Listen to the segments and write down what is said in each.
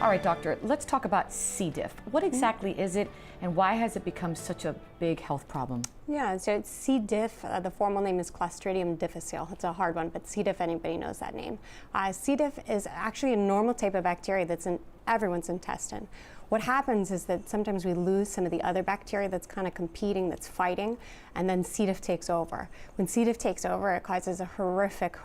All right, doctor, let's talk about C. diff. What exactly is it, and why has it become such a big health problem? Yeah, so it's C. diff. The formal name is Clostridium Difficile. It's a hard one, but C. diff, anybody knows that name. C. diff is actually a normal type of bacteria that's in everyone's intestine. What happens is that sometimes we lose some of the other bacteria that's kind of competing, that's fighting, and then C. diff takes over. When C. diff takes over, it causes a horrific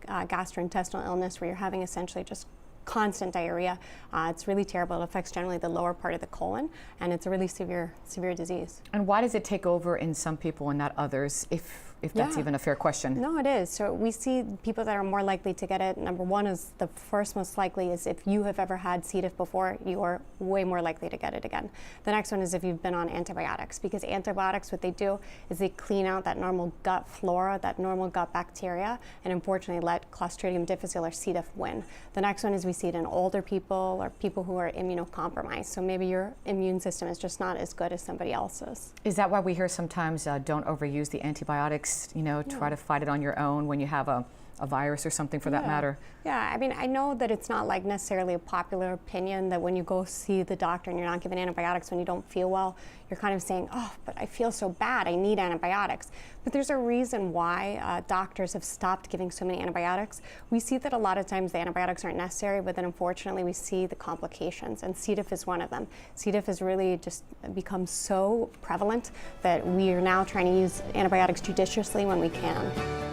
gastrointestinal illness where you're having essentially just constant diarrhea. It's really terrible. It affects generally the lower part of the colon, and it's a really severe disease. And why does it take over in some people and not others, if that's even a fair question? No, it is. So we see people that are more likely to get it. Number one is the first most likely is if you have ever had C. diff before, you are way more likely to get it again. The next one is if you've been on antibiotics, because antibiotics, what they do is they clean out that normal gut flora, that normal gut bacteria, and unfortunately let Clostridium difficile or C. diff win. The next one is we see it in older people or people who are immunocompromised. So maybe your immune system is just not as good as somebody else's. Is that why we hear sometimes don't overuse the antibiotics? Try to fight it on your own when you have a virus or something for that matter. Yeah, I mean, I know that it's not like necessarily a popular opinion that when you go see the doctor and you're not given antibiotics when you don't feel well, you're kind of saying, oh, but I feel so bad, I need antibiotics. But there's a reason why doctors have stopped giving so many antibiotics. We see that a lot of times the antibiotics aren't necessary, but then unfortunately we see the complications, and C. diff is one of them. C. diff has really just become so prevalent that we are now trying to use antibiotics judiciously when we can.